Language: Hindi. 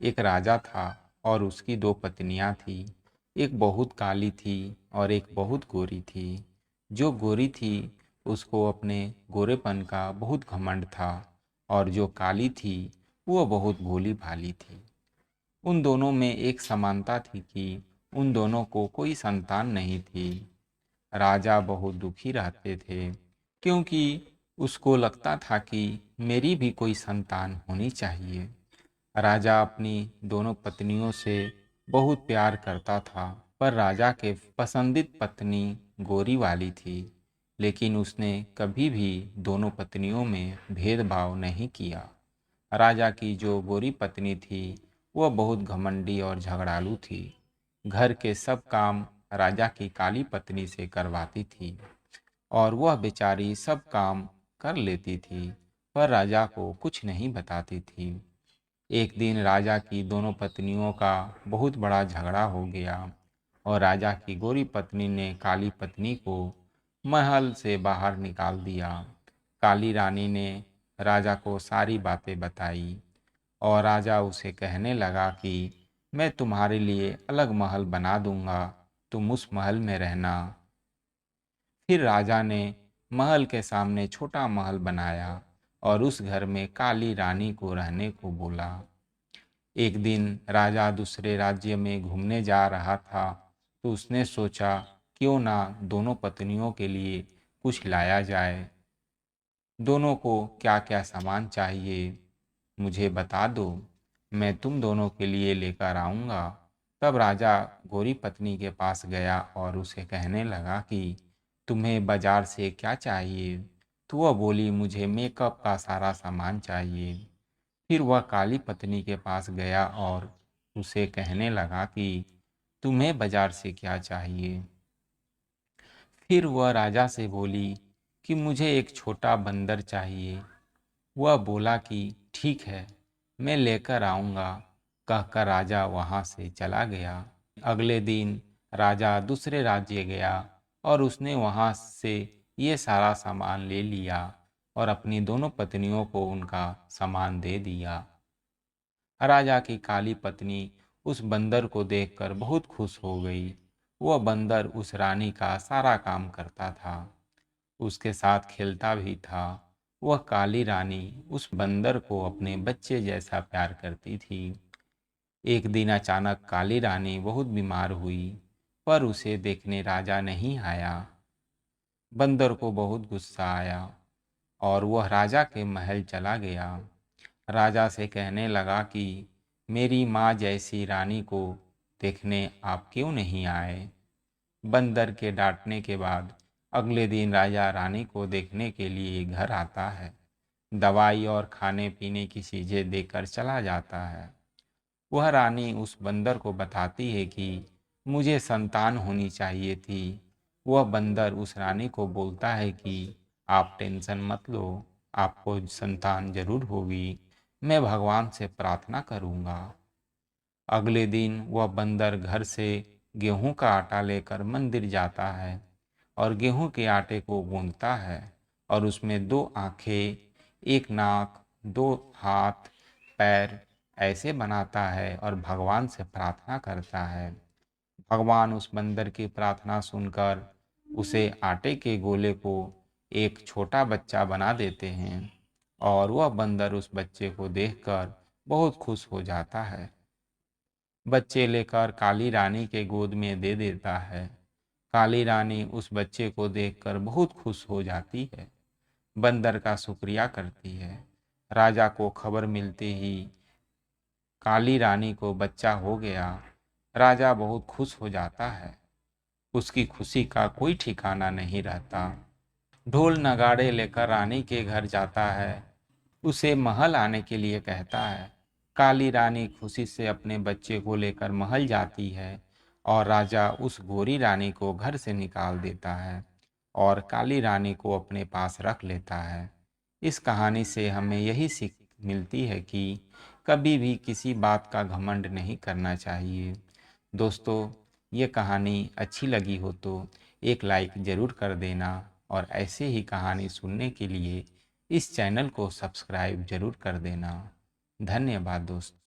एक राजा था और उसकी दो पत्नियां थी। एक बहुत काली थी और एक बहुत गोरी थी। जो गोरी थी उसको अपने गोरेपन का बहुत घमंड था और जो काली थी वो बहुत भोली भाली थी। उन दोनों में एक समानता थी कि उन दोनों को कोई संतान नहीं थी। राजा बहुत दुखी रहते थे क्योंकि उसको लगता था कि मेरी भी कोई संतान होनी चाहिए। राजा अपनी दोनों पत्नियों से बहुत प्यार करता था, पर राजा के पसंदीद पत्नी गोरी वाली थी। लेकिन उसने कभी भी दोनों पत्नियों में भेदभाव नहीं किया। राजा की जो गोरी पत्नी थी वह बहुत घमंडी और झगड़ालू थी। घर के सब काम राजा की काली पत्नी से करवाती थी और वह बेचारी सब काम कर लेती थी, पर राजा को कुछ नहीं बताती थी। एक दिन राजा की दोनों पत्नियों का बहुत बड़ा झगड़ा हो गया और राजा की गोरी पत्नी ने काली पत्नी को महल से बाहर निकाल दिया। काली रानी ने राजा को सारी बातें बताई और राजा उसे कहने लगा कि मैं तुम्हारे लिए अलग महल बना दूंगा, तुम उस महल में रहना। फिर राजा ने महल के सामने छोटा महल बनाया और उस घर में काली रानी को रहने को बोला। एक दिन राजा दूसरे राज्य में घूमने जा रहा था, तो उसने सोचा क्यों ना दोनों पत्नियों के लिए कुछ लाया जाए। दोनों को क्या क्या सामान चाहिए मुझे बता दो, मैं तुम दोनों के लिए लेकर आऊँगा। तब राजा गोरी पत्नी के पास गया और उसे कहने लगा कि तुम्हें बाजार से क्या चाहिए। तो वह बोली मुझे मेकअप का सारा सामान चाहिए। फिर वह काली पत्नी के पास गया और उसे कहने लगा कि तुम्हें बाजार से क्या चाहिए। फिर वह राजा से बोली कि मुझे एक छोटा बंदर चाहिए। वह बोला कि ठीक है, मैं लेकर आऊँगा। कहकर राजा वहाँ से चला गया। अगले दिन राजा दूसरे राज्य गया और उसने वहाँ से ये सारा सामान ले लिया और अपनी दोनों पत्नियों को उनका सामान दे दिया। राजा की काली पत्नी उस बंदर को देखकर बहुत खुश हो गई। वह बंदर उस रानी का सारा काम करता था, उसके साथ खेलता भी था। वह काली रानी उस बंदर को अपने बच्चे जैसा प्यार करती थी। एक दिन अचानक काली रानी बहुत बीमार हुई, पर उसे देखने राजा नहीं आया। बंदर को बहुत गुस्सा आया और वह राजा के महल चला गया। राजा से कहने लगा कि मेरी माँ जैसी रानी को देखने आप क्यों नहीं आए। बंदर के डांटने के बाद अगले दिन राजा रानी को देखने के लिए घर आता है। दवाई और खाने पीने की चीज़ें देकर चला जाता है। वह रानी उस बंदर को बताती है कि मुझे संतान होनी चाहिए थी। वह बंदर उस रानी को बोलता है कि आप टेंशन मत लो, आपको संतान जरूर होगी, मैं भगवान से प्रार्थना करूँगा। अगले दिन वह बंदर घर से गेहूं का आटा लेकर मंदिर जाता है और गेहूं के आटे को गूंथता है और उसमें दो आँखें, एक नाक, दो हाथ, पैर ऐसे बनाता है और भगवान से प्रार्थना करता है। भगवान उस बंदर की प्रार्थना सुनकर उसे आटे के गोले को एक छोटा बच्चा बना देते हैं और वह बंदर उस बच्चे को देखकर बहुत खुश हो जाता है। बच्चे लेकर काली रानी के गोद में दे देता है। काली रानी उस बच्चे को देखकर बहुत खुश हो जाती है, बंदर का शुक्रिया करती है। राजा को खबर मिलते ही काली रानी को बच्चा हो गया। राजा बहुत खुश हो जाता है, उसकी खुशी का कोई ठिकाना नहीं रहता। ढोल नगाड़े लेकर रानी के घर जाता है, उसे महल आने के लिए कहता है। काली रानी खुशी से अपने बच्चे को लेकर महल जाती है और राजा उस गोरी रानी को घर से निकाल देता है और काली रानी को अपने पास रख लेता है। इस कहानी से हमें यही सीख मिलती है कि कभी भी किसी बात का घमंड नहीं करना चाहिए। दोस्तों, ये कहानी अच्छी लगी हो तो एक लाइक ज़रूर कर देना और ऐसे ही कहानी सुनने के लिए इस चैनल को सब्सक्राइब ज़रूर कर देना। धन्यवाद दोस्तों।